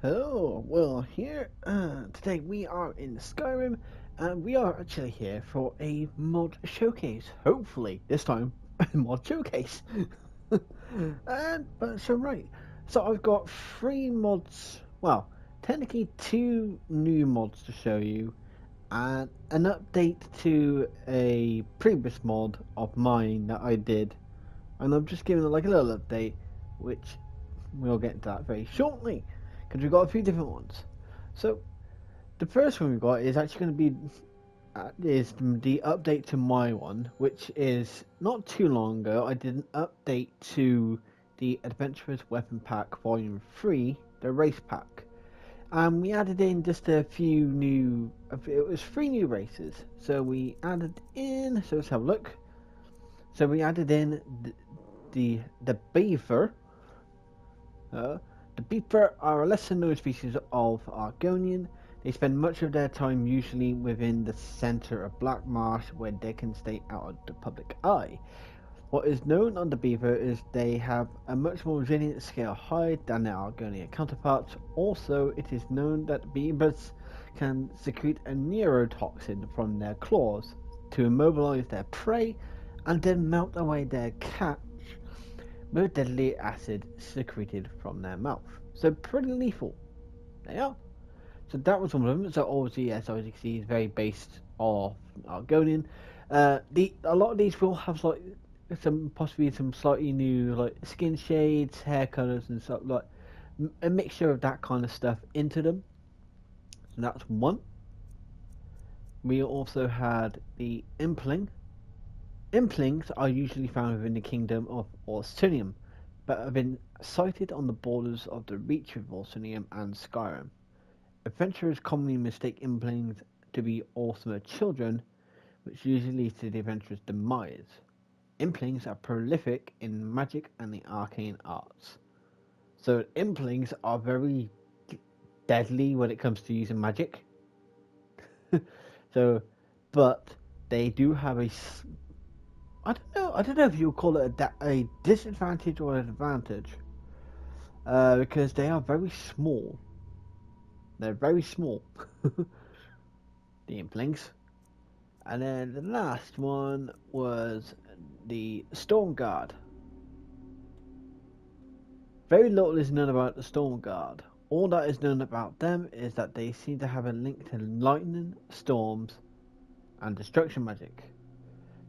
Hello, well here, today we are in Skyrim, and we are actually here for a mod showcase, hopefully, this time, a mod showcase. So I've got three mods, well, technically two new mods to show you, and an update to a previous mod of mine that I did, and I'm just giving it like a little update, which we'll get to that very shortly, because we've got a few different ones. So the first one we've got is actually going to be is the update to my one, which is not too long ago. I did an update to the Adventurous Weapon Pack Volume 3, the race pack. And we added in just a few new, it was three new races. So we added in, so let's have a look. So we added in the beaver. The beaver are a lesser known species of Argonian. They spend much of their time usually within the centre of Black Marsh, where they can stay out of the public eye. What is known on the beaver is they have a much more resilient scale hide than their Argonian counterparts. Also, it is known that beavers can secrete a neurotoxin from their claws to immobilize their prey and then melt away their catch with deadly acid secreted from their mouth. So pretty lethal. They are. So that was one of them. So obviously, yes, as you can see, it's very based off Argonian. A lot of these will have like possibly some slightly new like skin shades, hair colors, and stuff like a mixture of that kind of stuff into them. So that's one. We also had the Impling. Implings are usually found within the kingdom of Orsinium, but have been sighted on the borders of the Reach of Orsinium and Skyrim. Adventurers commonly mistake Implings to be Orsimer children, which usually leads to the adventurer's demise. Implings are prolific in magic and the arcane arts. So Implings are very deadly when it comes to using magic. so, but they do have I don't know if you would call it a disadvantage or an advantage, because they are very small. They're very small, the Implings. And then the last one was the Storm Guard. Very little is known about the Storm Guard. All that is known about them is that they seem to have a link to lightning, storms, and destruction magic.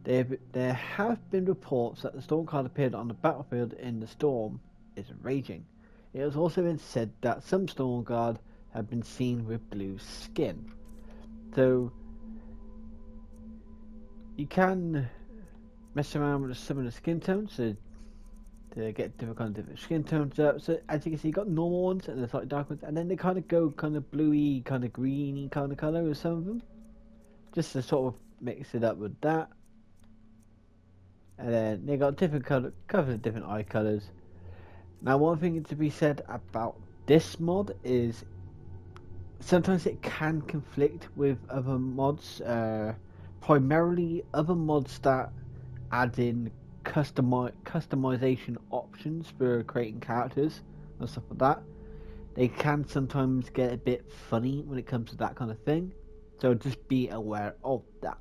There have been reports that the Storm Guard appeared on the battlefield in the storm is raging. It has also been said that some Storm Guard have been seen with blue skin. So you can mess around with some of the skin tones to get different skin tones up. So as you can see, you got normal ones and there's like dark ones, and then they kind of go kind of bluey, kind of greeny kind of color with some of them, just to sort of mix it up with that. And then they got different couple of different eye colors. Now, one thing to be said about this mod is sometimes it can conflict with other mods, primarily other mods that add in customization options for creating characters and stuff like that. They can sometimes get a bit funny when it comes to that kind of thing, so just be aware of that.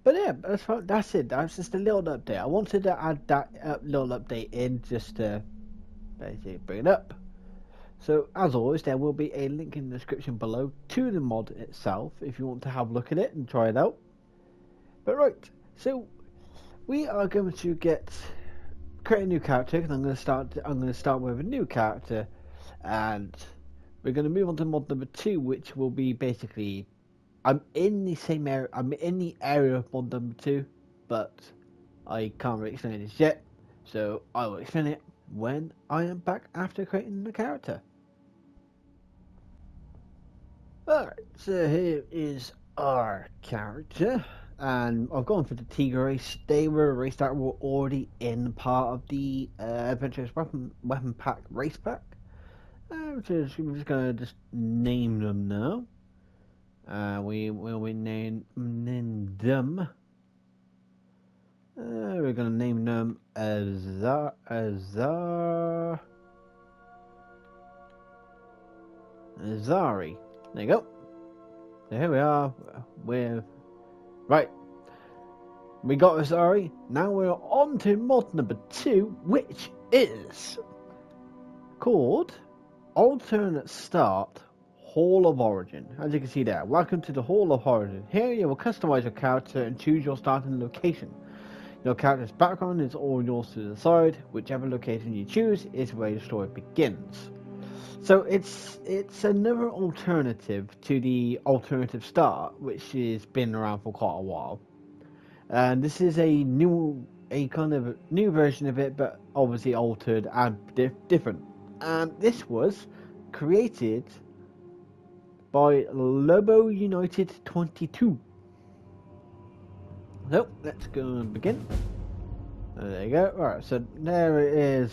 But yeah, that's it. That's just a little update. I wanted to add that little update in just to basically bring it up. So, as always, there will be a link in the description below to the mod itself if you want to have a look at it and try it out. But right, so we are going to create a new character, and I'm going to start with a new character, and we're going to move on to mod number 2, which will be basically I'm in the same area. I'm in the area of mod number 2, but I can't really explain this yet. So I will explain it when I am back after creating the character. Alright, so here is our character, and I've gone for the Tiger race. They were a race that were already in part of the Adventurous Weapon Pack race pack. Which is, we're just gonna name them now. We will name them. We're gonna name them Azar, Azari. There you go. So here we are with... Right. We got Azari. Now we're on to mod number 2, which is called Alternate Start Hall of Origin. As you can see there, welcome to the Hall of Origin. Here you will customize your character and choose your starting location. Your character's background is all yours to decide. Whichever location you choose is where your story begins. So it's another alternative to the Alternative Start, which has been around for quite a while. And this is a kind of new version of it, but obviously altered and different. And this was created by Lobo United 22. So let's go and begin. There you go. Alright, so there it is,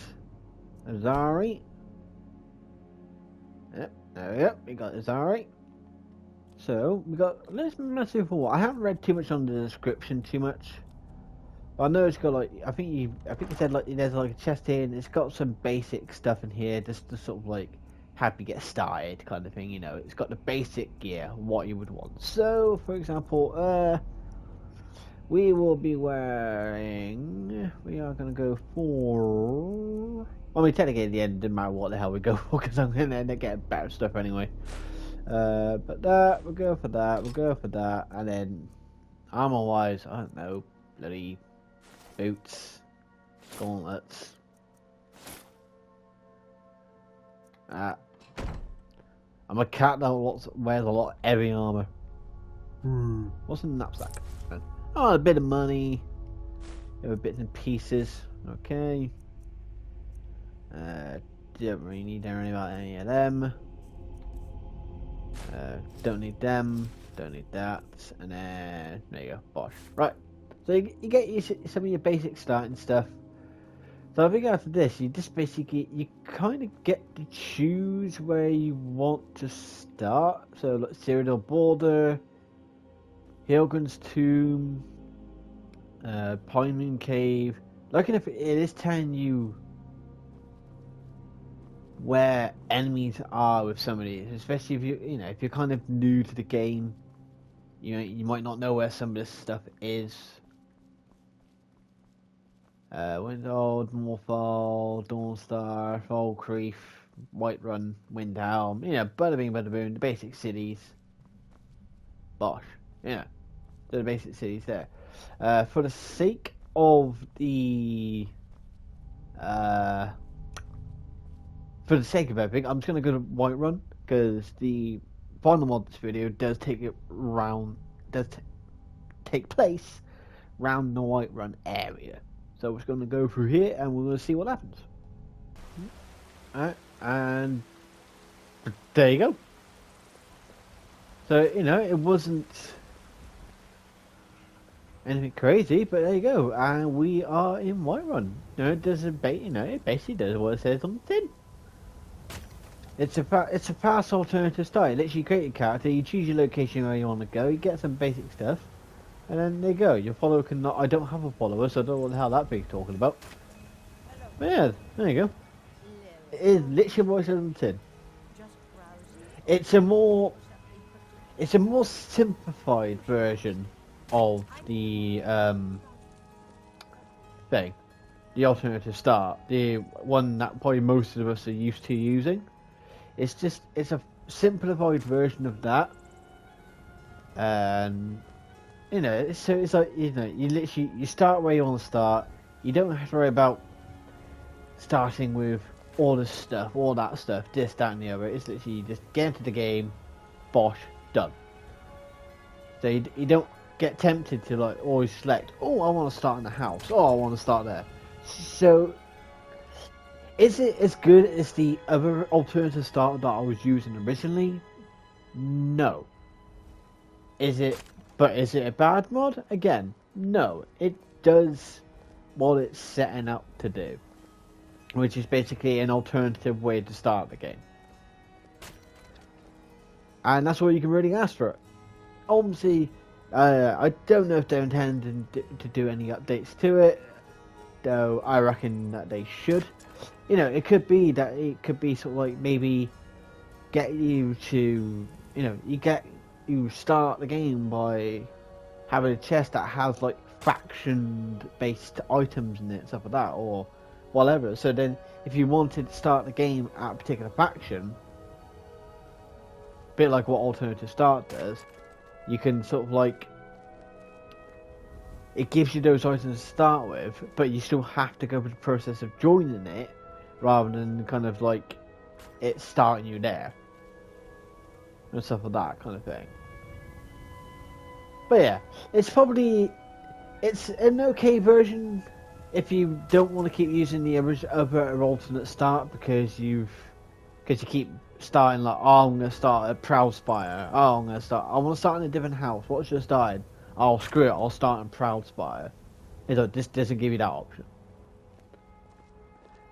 Azari. Yep, there we go. We got Azari. So we got, let's move forward. I haven't read too much on the description too much. But I know it's got like, I think it said like there's like a chest here, and it's got some basic stuff in here just to sort of like help you get started kind of thing, you know. It's got the basic gear, what you would want. So for example, we will be wearing, we are going to go for, I mean technically at the end it doesn't matter what the hell we go for, because I'm going to end up getting better stuff anyway. But that, we'll go for that, and then armor wise, I don't know, bloody boots, gauntlets. I'm a cat that wears a lot of heavy armor. What's in the knapsack? Oh, a bit of money. Bits and pieces. Okay. Don't really need any of them. Don't need them. Don't need that. And then there you go. Bosh. Right. So you get some of your basic starting stuff. So I think after this, you just basically, you kind of get to choose where you want to start. So like Cyrodiil Border, Hilgun's Tomb, Pinemoon Cave. Looking if it is telling you where enemies are with some of these, especially if if you're kind of new to the game, you might not know where some of this stuff is. Windhold, Morphal, Dawnstar, Falkreath, Whiterun, Windhelm, bada bing, bada boom, the basic cities. Bosh, so the basic cities there. For the sake of the, for the sake of everything, I'm just gonna go to Whiterun, because the final mod of this video does take place around the Whiterun area. So we're just going to go through here and we're going to see what happens. Alright, and there you go. So, it wasn't anything crazy, but there you go. And we are in Whiterun. It does it basically does what it says on the tin. It's a fast alternative style. Literally create a character, you choose your location where you want to go, you get some basic stuff. And then there you go, your follower cannot, I don't have a follower, so I don't know what the hell that thing's talking about. But yeah, there you go. It is literally what it says on the tin. It's a more simplified version of the thing. The alternative start. The one that probably most of us are used to using. It's a simplified version of that. And so it's like, you start where you want to start. You don't have to worry about starting with all this stuff, all that stuff, this, that, and the other. It's literally you just get into the game, bosh, done. So you don't get tempted to like always select, oh, I want to start in the house, oh, I want to start there. So, is it as good as the other alternative start that I was using originally? No. Is it a bad mod? Again, no. It does what it's setting up to do, which is basically an alternative way to start the game. And that's all you can really ask for it. Obviously, I don't know if they're intending to do any updates to it, though I reckon that they should. It could be that it could be sort of like maybe get you to, you start the game by having a chest that has like faction-based items in it, stuff like that, or whatever. So then, if you wanted to start the game at a particular faction, a bit like what Alternative Start does, you can sort of like, it gives you those items to start with, but you still have to go through the process of joining it, rather than kind of like it starting you there and stuff like that kind of thing. But yeah, it's an okay version if you don't want to keep using the other alternate start because you keep starting like, oh, I'm gonna start at Proudspire. Oh, I want to start in a different house. What should I start in? Oh, screw it, I'll start in Proudspire. This doesn't give you that option.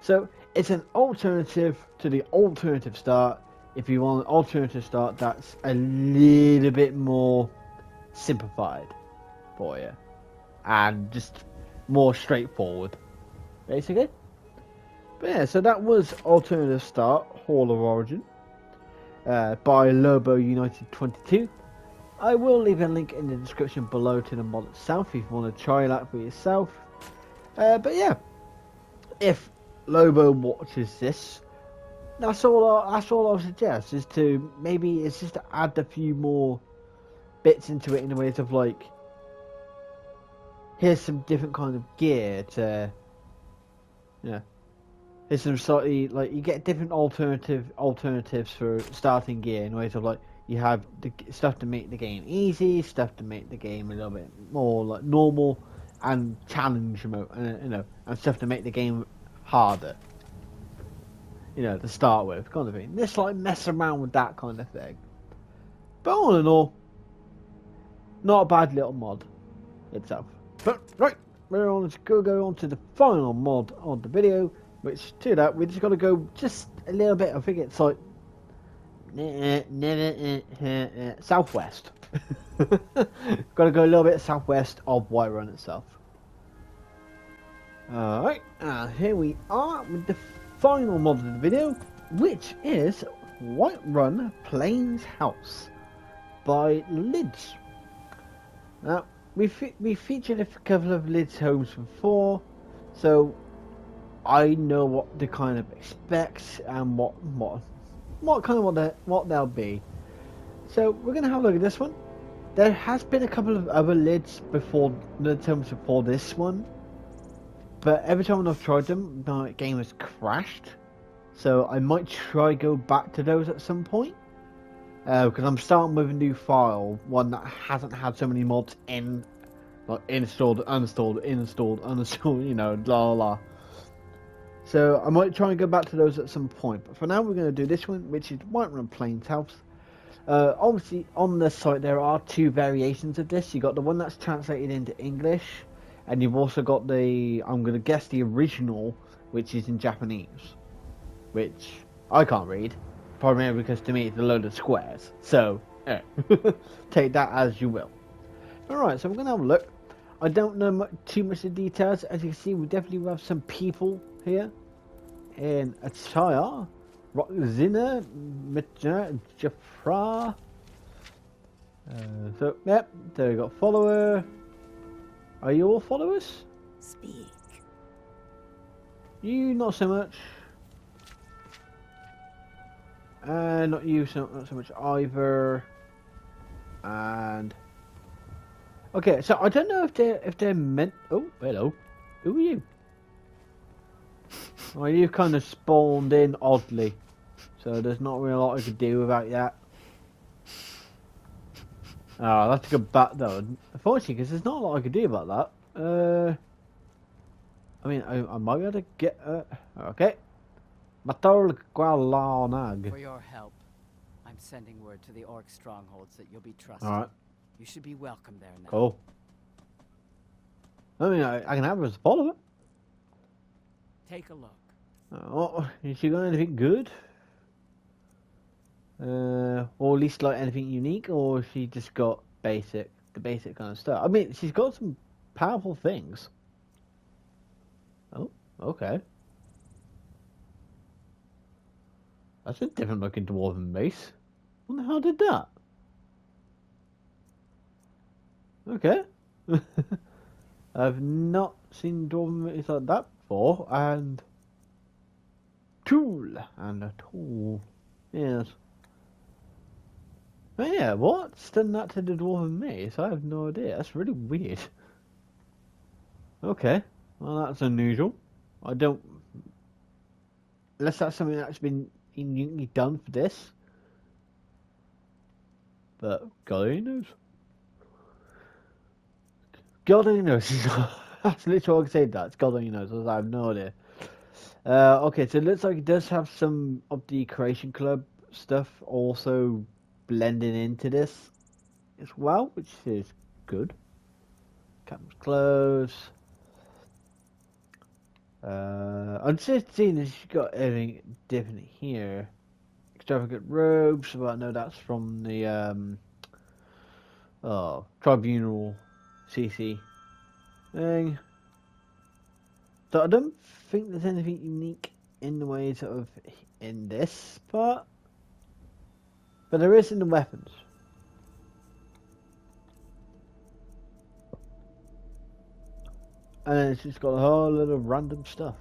So it's an alternative to the alternative start. If you want an alternative start that's a little bit more simplified for you and just more straightforward, basically. But yeah, so that was Alternative Start Hall of Origin by Lobo United 22. I will leave a link in the description below to the mod itself if you want to try it out for yourself. But yeah, if Lobo watches this, that's all I'll suggest is to just to add a few more bits into it in the ways of like, here's some different kind of gear to, here's some slightly like, you get different alternatives for starting gear in ways of like, you have the stuff to make the game easy, stuff to make the game a little bit more like normal, and challenge mode, and stuff to make the game harder. To start with, kind of thing. Just like mess around with that kind of thing. But all in all, not a bad little mod itself. But right, we're on to go on to the final mod of the video, which to that we just got to go just a little bit. I think it's like southwest. Got to go a little bit southwest of Whiterun itself. Alright, here we are with the final mod of the video, which is Whiterun Plains House by Lids. Now, we featured a couple of Lids homes before, so I know what to kind of expect and what they'll be. So we're gonna have a look at this one. There has been a couple of other Lids before this one, but every time I've tried them, my game has crashed. So I might try go back to those at some point. Because I'm starting with a new file, one that hasn't had so many mods installed, uninstalled, blah blah blah. So I might try and go back to those at some point. But for now, we're going to do this one, which is Whiterun Plains House. Obviously, on the site there are two variations of this. You got the one that's translated into English, and you've also got the, I'm going to guess, the original, which is in Japanese, which I can't read, primarily because to me it's a load of squares. So, take that as you will. Alright, so we're going to have a look. I don't know too much of the details. As you can see, we definitely have some people here in attire. Roxina, Mitja, Jafra. So, yep, there we got follower. Are you all followers? Speak. You not so much. Not you, not so much either. And okay, so I don't know if they're meant. Oh, hello. Who are you? Well, you kind of spawned in oddly, so there's not really a lot I could do about that. Oh, I'll have to go back though. Unfortunately, because there's not a lot I could do about that. I mean, I might be able to get. Okay. For your help, I'm sending word to the orc strongholds that you'll be trusted. All right. You should be welcome there now. Cool. I mean, I can have her as a follower. Take a look. Oh, is she got anything good? Or at least like anything unique, or she just got the basic kind of stuff. I mean, she's got some powerful things. Oh, okay. That's a different looking dwarven mace. What the hell did that? Okay. I've not seen dwarven mace like that before, and tool and a tool. Yes. But yeah, what's done that to the dwarven mace? I have no idea. That's really weird. Okay, well that's unusual. I don't... Unless that's something that's been uniquely done for this. But God only knows. God only knows. That's literally all I can say to that. It's God only knows. I have no idea. Okay, so it looks like it does have some of the Creation Club stuff also blending into this as well, which is good. Captain's clothes. I'm just seeing that she's got everything different here. Extravagant robes. Well, no, that's from the Tribunal CC thing. So I don't think there's anything unique in the way sort of in this part, but there is in the weapons. And then it's just got a whole lot of random stuff.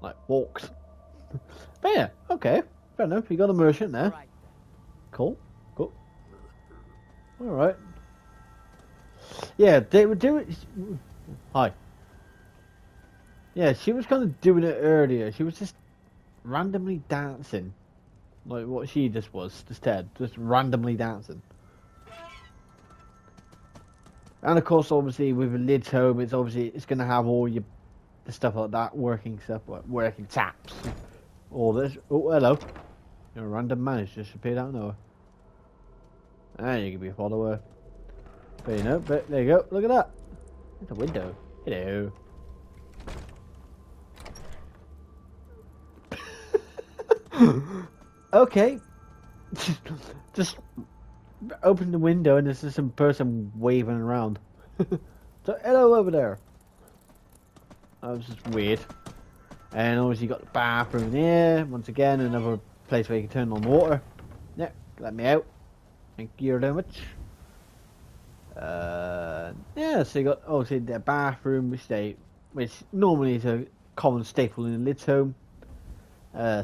Like walks. But yeah, okay. Fair enough, you got a merchant there. Right. Cool. Alright. Yeah, they would do it. Hi. Yeah, she was kind of doing it earlier. She was just randomly dancing. Like what she just was, just randomly dancing. And of course, obviously, with a lid's home, it's going to have all the stuff like that, working taps. All this. Oh, hello. You're a random man who's just appeared out of nowhere. And you can be a follower. But you know, but there you go. Look at that. It's a window. Hello. Okay. Just open the window and there's just some person waving around. So, hello over there. That was just weird. And obviously you got the bathroom here. Once again, another place where you can turn on water. Yeah, let me out. Thank you very much. Yeah, so you got obviously the bathroom, which normally is a common staple in a lid's home.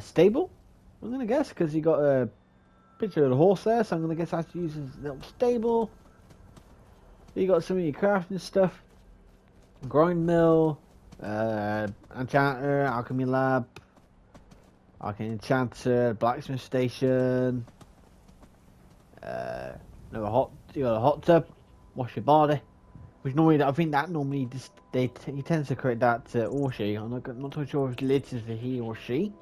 Stable, I'm gonna guess, because you got a picture of the horse there, so I'm gonna guess that's used as a little stable. You got some of your crafting stuff. Grind mill, enchanter, alchemy lab, arcane enchanter, blacksmith station. You got a hot tub, wash your body. Which normally, I think that normally just he tends to create that or she. I'm not too sure if it's literally for he or she.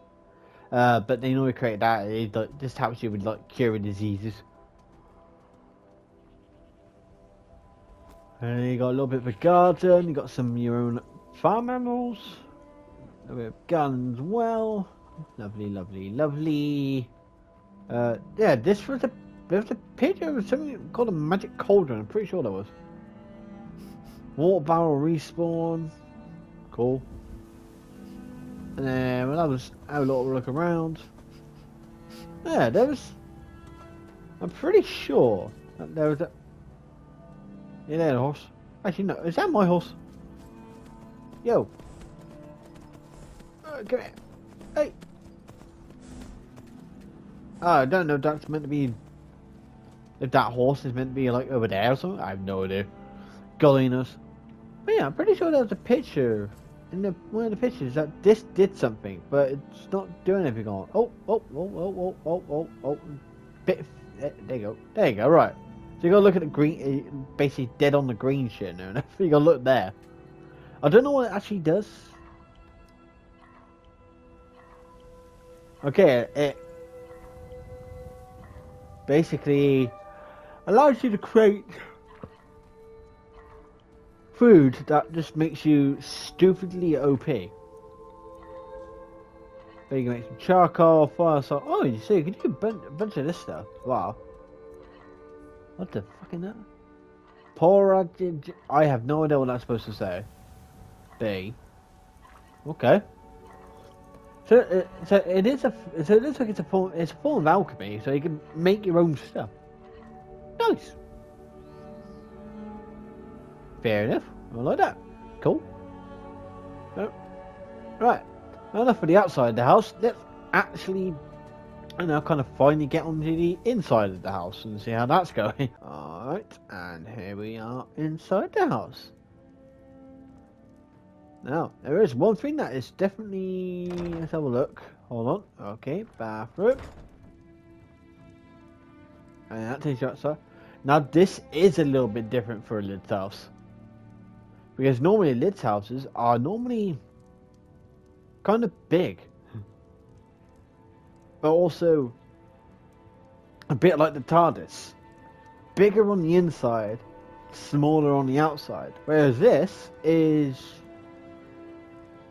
But they normally create that. It just helps you with like curing diseases. And you got a little bit of a garden. You got some of your own farm animals. A bit of garden as well. Lovely, lovely, lovely. Yeah, there was a picture of something called a magic cauldron. I'm pretty sure there was. Water barrel respawn. Cool. And then when I was have a little look around. Yeah, there was. I'm pretty sure that there was a. Yeah, there, the horse. Actually, no. Is that my horse? Yo. Come here. Hey. Oh, I don't know if that's meant to be. If that horse is meant to be like over there or something. I have no idea. Golly knows. But yeah, I'm pretty sure there was a picture in one of the pictures that this did something, but it's not doing anything on. Oh. Bit. There you go. There you go. Right. So you gotta look at the green, basically dead on the green shit now. You gotta look there. I don't know what it actually does. Okay, it basically allows you to create food that just makes you stupidly OP. But you can make some charcoal, fire salt. Oh, you see, you can do a bunch of this stuff. Wow. What the fuck is that? Porridge. I have no idea what that's supposed to say. B. Okay. So it is so it looks like it's a form of alchemy. So you can make your own stuff. Nice. Fair enough. I like that. Cool. Oh, right. Enough for the outside of the house. Let's actually, kind of finally get onto the inside of the house and see how that's going. Alright, and here we are inside the house. Now, there is one thing that is definitely... Let's have a look. Hold on. Okay, bathroom. And that takes you outside. Now, this is a little bit different for a Lid's house. Because normally Lid's houses are normally kind of big. But also a bit like the TARDIS. Bigger on the inside, smaller on the outside. Whereas this is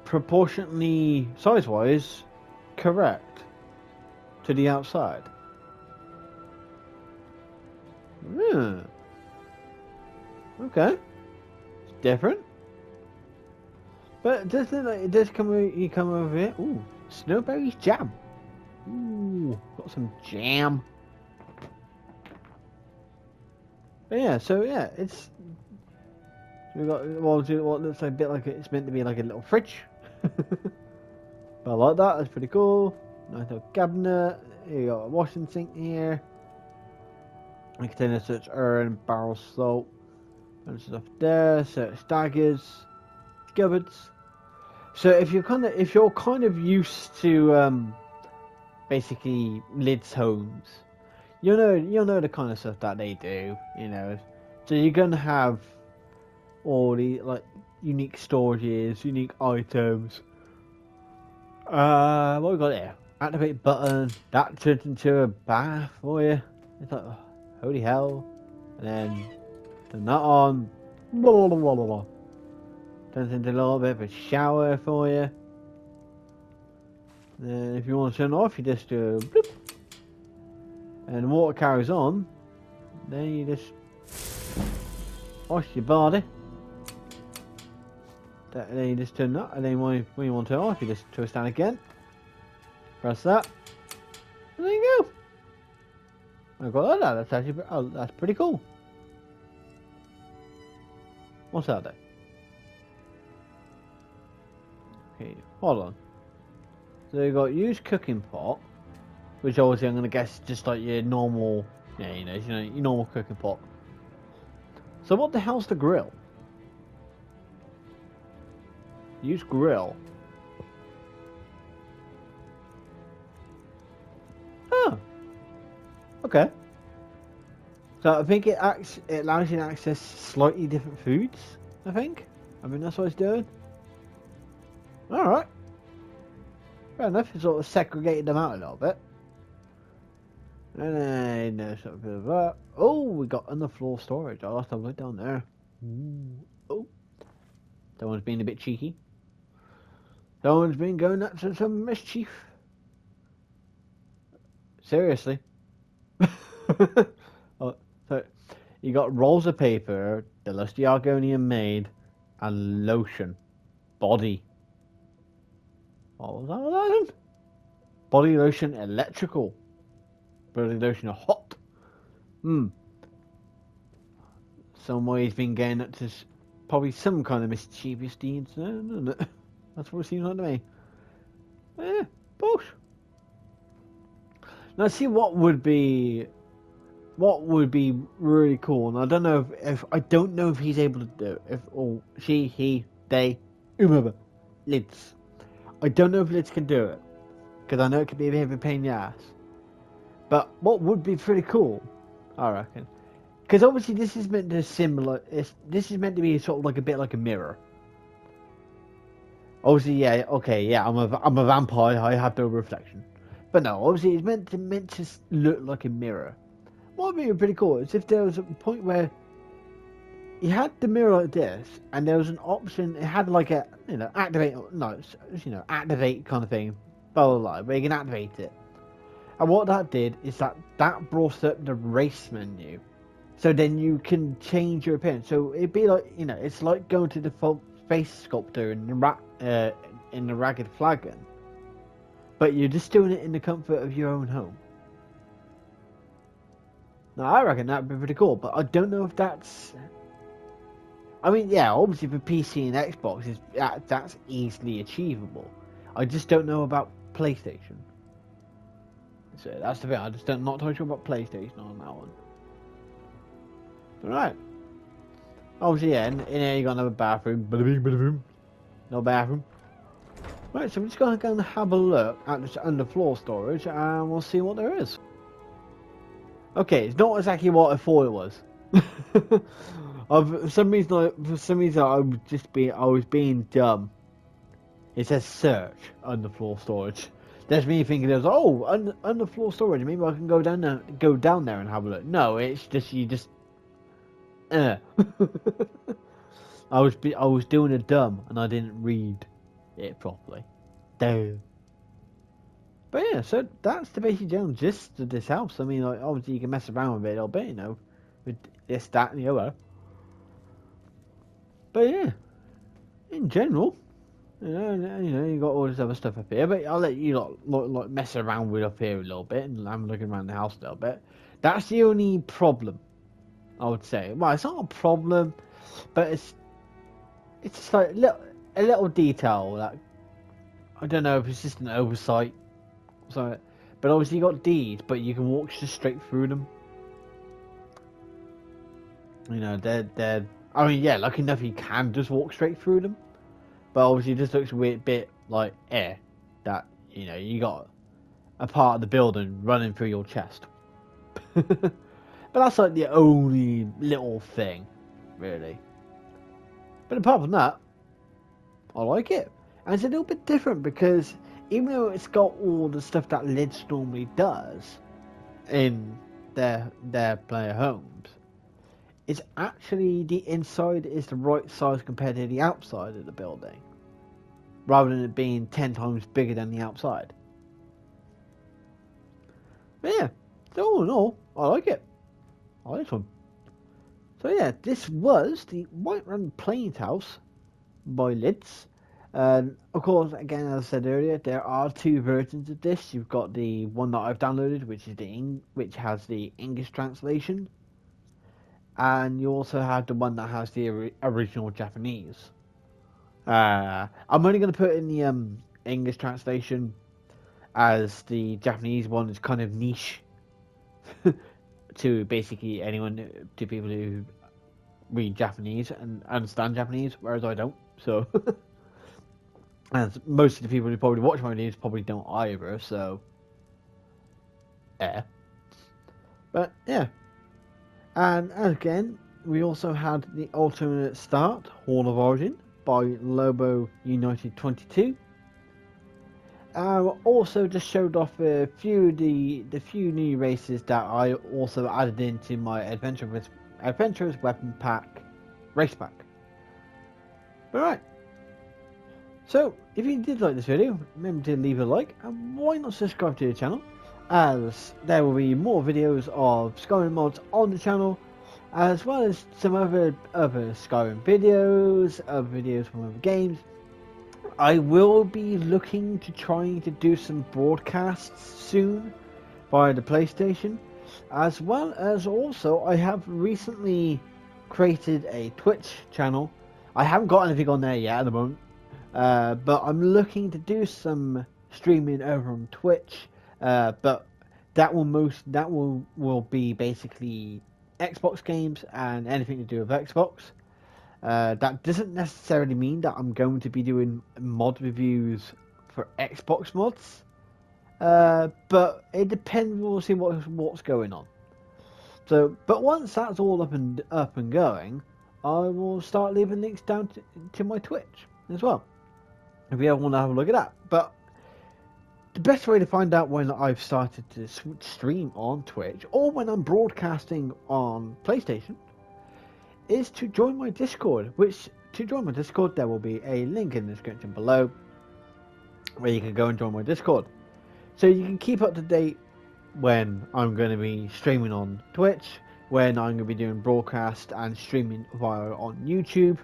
proportionately, size-wise, correct to the outside. Okay. It's different. But it does look like it does you come over here. Ooh, Snowberry's jam. Ooh, got some jam. But yeah, so yeah, it's we got what looks like a bit like it's meant to be like a little fridge. But I like that. That's pretty cool. Nice little cabinet. You got a washing sink here. A container such urn, barrel soap, and stuff there. So daggers, cupboards. So if you're kind of used to basically Lid's homes, you'll know the kind of stuff that they do, So you're gonna have all the unique storages, unique items. What we got there? Activate button. That turns into a bath for you. It's like, oh, holy hell! And then turn that on. Blah, blah, blah, blah, blah. Turns into a little bit of a shower for you. Then if you want to turn it off, you just do bloop. And the water carries on. Then you just wash your body. Then you just turn that, and then when you want to turn it off, you just twist that again. Press that. And there you go. I got that. That's actually that's pretty cool. What's that then? Okay, hold on. So you got use cooking pot, which obviously I'm gonna guess just like your normal, your normal cooking pot. So what the hell's the grill? Use grill. Oh, okay. So I think it allows you to access slightly different foods. I think that's what it's doing. All right. Fair enough. You sort of segregated them out a little bit. And then there's a bit of that. Oh, we got underfloor storage. I'll have to look down there. Ooh. Oh, that one's being a bit cheeky. That one's been going up to some mischief. Seriously. Oh, so you got rolls of paper, the lusty Argonian maid, and lotion. Body. What was that? Body lotion electrical. Body lotion hot. Somewhere he's been getting up to probably some kind of mischievous deeds there, isn't it? That's what it seems like to me. Yeah, boss. Now see what would be really cool, and I don't know if he's able to do it, or she, he, they, whomever, Lids. I don't know if Lids can do it, because I know it could be a bit of a pain in the ass. But what would be pretty cool, I reckon, because obviously this is meant to be sort of like a bit like a mirror. Obviously, yeah, okay, yeah, I'm a vampire. I have no reflection, but no, obviously it's meant to look like a mirror. What would be pretty cool is if there was a point where you had the mirror like this, and there was an option. It had like a activate kind of thing, blah blah blah, where you can activate it. And what that did is that brought up the race menu, so then you can change your appearance. So it'd be like it's like going to the face sculptor in the Ragged Flagon, but you're just doing it in the comfort of your own home. Now, I reckon that'd be pretty cool, but I don't know if that's... I mean, yeah, obviously for PC and Xbox, that's easily achievable. I just don't know about PlayStation. So that's the thing, I just don't, not totally sure about PlayStation on that one. But right. Obviously, yeah, in here you got another bathroom. Bada bing, bada boom. No bathroom. Right, so we're just going to go and have a look at this underfloor storage and we'll see what there is. Okay, it's not exactly what I thought it was. For some reason I was being dumb. It says search underfloor storage. That's me thinking there's underfloor storage. Maybe I can go down there and have a look. No, it's just I was doing a dumb and I didn't read it properly. Damn. But yeah, so that's the basic general gist of this house. I mean, like, obviously you can mess around with it a little bit, you know, with this, that, and the other. But yeah, in general, you know, you got all this other stuff up here. But I'll let you like mess around with up here a little bit, and I'm looking around the house a little bit. That's the only problem, I would say. Well, it's not a problem, but it's just like a little detail that I don't know if it's just an oversight. So, but obviously you got these, but you can walk just straight through them. You know, they're. I mean, yeah, lucky enough you can just walk straight through them. But obviously, it just looks a weird bit like air that you know you got a part of the building running through your chest. But that's like the only little thing, really. But apart from that, I like it, and it's a little bit different because even though it's got all the stuff that Lids normally does in their player homes, it's actually the inside is the right size compared to the outside of the building, rather than it being 10 times bigger than the outside. But yeah, so all in all, I like it. I like this one. So yeah, this was the Whiterun Plains House by Lids. Of course, again, as I said earlier, there are two versions of this. You've got the one that I've downloaded, which has the English translation, and you also have the one that has the original Japanese. I'm only going to put in the English translation, as the Japanese one is kind of niche to basically to people who read Japanese and understand Japanese, whereas I don't. So. As most of the people who probably watch my videos probably don't either, so yeah. But yeah, and again, we also had the alternate start Hall of Origin by Lobo United 22. Also just showed off a few the few new races that I also added into my Adventurous Weapon Pack race pack. All right. So, if you did like this video, remember to leave a like, and why not subscribe to the channel, as there will be more videos of Skyrim mods on the channel, as well as some other Skyrim videos, other videos from other games. I will be looking to trying to do some broadcasts soon via the PlayStation, as well as also I have recently created a Twitch channel. I haven't got anything on there yet at the moment. But I'm looking to do some streaming over on Twitch, but that will be basically Xbox games and anything to do with Xbox. That doesn't necessarily mean that I'm going to be doing mod reviews for Xbox mods, but it depends. We'll see what's going on. So, but once that's all up and going, I will start leaving links down to my Twitch as well, if you ever want to have a look at that. But the best way to find out when I've started to stream on Twitch or when I'm broadcasting on PlayStation is to join my Discord. To join my Discord, there will be a link in the description below where you can go and join my Discord, so you can keep up to date when I'm going to be streaming on Twitch, when I'm going to be doing broadcast and streaming via on YouTube.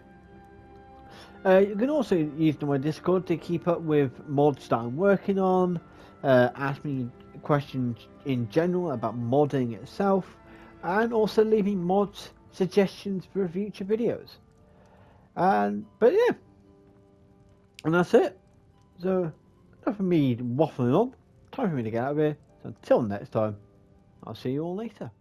You can also use my Discord to keep up with mods that I'm working on, ask me questions in general about modding itself, and also leave me mod suggestions for future videos. But yeah, and that's it. So enough of me waffling on. Time for me to get out of here. So until next time, I'll see you all later.